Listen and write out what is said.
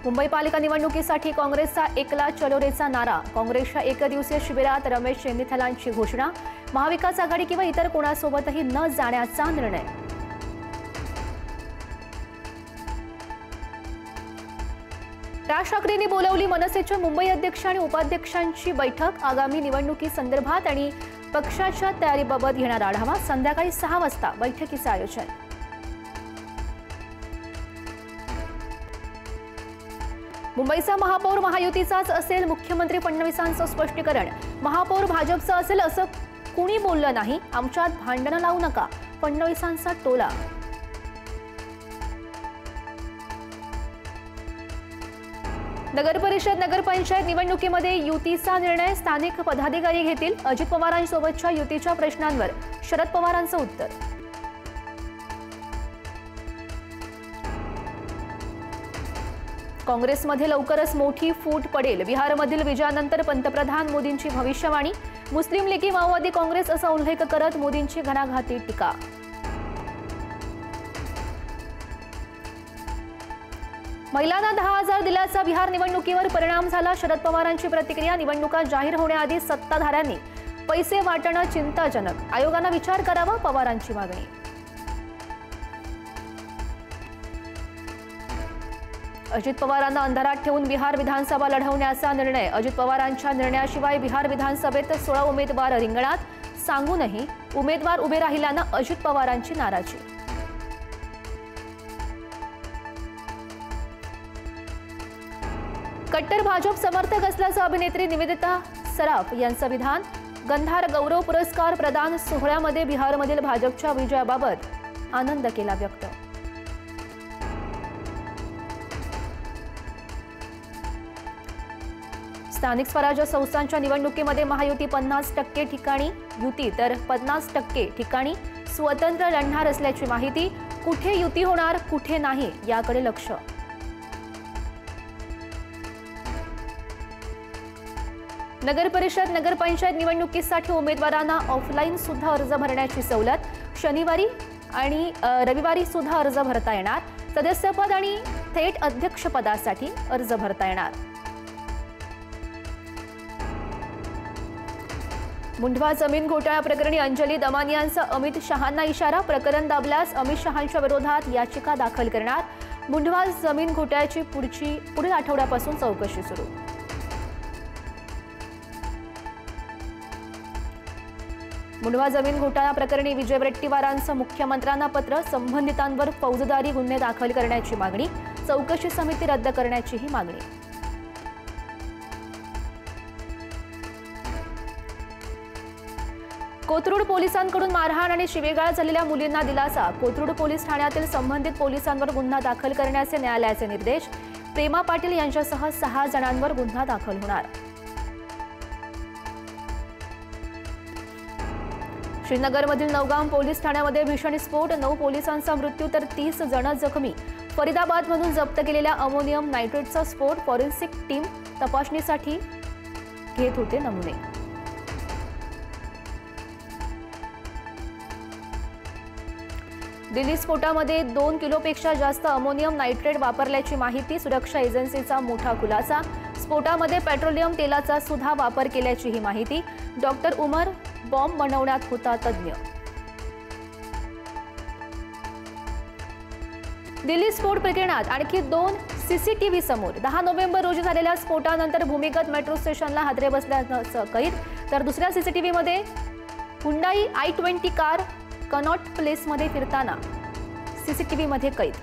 मुंबई पालिका निवडणुकीसाठी काँग्रेसचा एकला चलो रेचा नारा। काँग्रेसच्या एकदिवसीय शिबिरात रमेश चेन्नीथलांची घोषणा। महाविकास आघाडी किंवा इतर कोणासोबतही न जाण्याचा निर्णय। राज ठाकरेंनी बोलावली मनसेच्या मुंबई अध्यक्ष आणि उपाध्यक्षांची बैठक। आगामी निवडणुकीसंदर्भात आणि पक्षाच्या तयारीबाबत घेणार आढावा। संध्याकाळी 6 वाजता बैठकीचे आयोजन। मुंबईचा महापौर महायुतीचाच असेल, मुख्यमंत्री फडणवीसांचं स्पष्टीकरण। महापौर भाजपचं असेल असं कुणी बोललं नाही, आमच्यात भांडणं लावू नका, फडणवीसांचा टोला। नगरपरिषद नगरपंचायत निवडणुकीमध्ये युतीचा निर्णय स्थानिक पदाधिकारी घेतील। अजित पवारांसोबतच्या युतीच्या प्रश्नांवर शरद पवारांचं उत्तर। काँग्रेसमध्ये लवकरच मोठी फूट पडेल। बिहारमधील विजयानंतर पंतप्रधान मोदींची भविष्यवाणी। मुस्लिम लीग माओवादी काँग्रेस असा उल्लेख करत मोदींची घणाघाती टीका। महिलांना 10,000 दिल्याचा बिहार निवडणुकीवर परिणाम झाला। शरद पवारांची प्रतिक्रिया। निवडणुका जाहीर होण्याआधी सत्ताधाऱ्यांनी पैसे वाटणं चिंताजनक, आयोगाने विचार करावा, पवारांची मागणी। अजित पवारांना अंधारात ठेवून बिहार विधानसभा लढवण्याचा निर्णय। अजित पवारांच्या निर्णयाशिवाय बिहार विधानसभेत 16 उमेदवार रिंगणात। सांगूनही उमेदवार उभे राहिल्यानं अजित पवारांची नाराजी। कट्टर भाजप समर्थक असल्याचं अभिनेत्री निवेदिता सराफ यांचं विधान। गंधार गौरव पुरस्कार प्रदान सोहळ्यामध्ये बिहारमधील भाजपच्या विजयाबाबत आनंद केला व्यक्त। स्थानिक स्वराज्य संस्थांच्या निवडणुकीमध्ये महायुती 50% ठिकाणी युती तर 50% ठिकाणी स्वतंत्र लढणार असल्याची माहिती। कुठे युती होणार कुठे नाही याकडे लक्ष। नगरपरिषद नगरपंचायत निवडणुकीसाठी उमेदवारांना ऑफलाईन सुद्धा अर्ज भरण्याची सवलत। शनिवारी आणि रविवारी सुद्धा अर्ज भरता येणार। सदस्यपद आणि थेट अध्यक्षपदासाठी अर्ज भरता येणार। मुंढवा जमीन घोटाळा प्रकरणी अंजली दमानियांचा अमित शहांना इशारा। प्रकरण दाबल्यास अमित शहांच्या विरोधात याचिका दाखल करणार। मुंढवा जमीन घोटाळ्याची पुढील आठवड्यापासून चौकशी सुरू। मुंढवा जमीन घोटाळा प्रकरणी विजय वडेट्टीवारांचं मुख्यमंत्र्यांना पत्र। संबंधितांवर फौजदारी गुन्हे दाखल करण्याची मागणी। चौकशी समिती रद्द करण्याचीही मागणी। कोथरूड पोलिसांकडून मारहाण आणि शिवीगाळ झालेल्या मुलींना दिलासा। कोथरूड पोलीस ठाण्यातील संबंधित पोलिसांवर गुन्हा दाखल करण्याचे न्यायालयाचे निर्देश। प्रेमा पाटील यांच्यासह 6 जणांवर गुन्हा दाखल होणार। श्रीनगरमधील नौगाम पोलीस ठाण्यामध्ये भीषण स्फोट। 9 पोलिसांचा मृत्यू तर 30 जण जखमी। फरीदाबादमधून जप्त केलेल्या अमोनियम नायट्रेटचा स्फोट। फॉरेन्सिक टीम तपासणीसाठी घेत होते नमुने। दिल्ली स्फोटामध्ये 2 किलोपेक्षा जास्त अमोनियम नायट्रेट वापरल्याची माहिती। सुरक्षा एजन्सीचा मोठा खुलासा। स्फोटामध्ये पेट्रोलियम तेलाचा सुद्धा वापर केल्याची ही माहिती। डॉक्टर उमर बॉम्ब बनवण्यात होता तज्ञ। दिल्ली स्फोट प्रकरणात आणखी 2 सीसीटीव्ही समोर। 10 नोव्हेंबर रोजी झालेल्या स्फोटानंतर भूमिगत मेट्रो स्टेशनला हादरे बसल्याचं कैद। तर दुसऱ्या सीसीटीव्हीमध्ये हुंडाई i20 कार कनॉट प्लेसमध्ये फिरताना सीसीटीव्हीमध्ये कैद।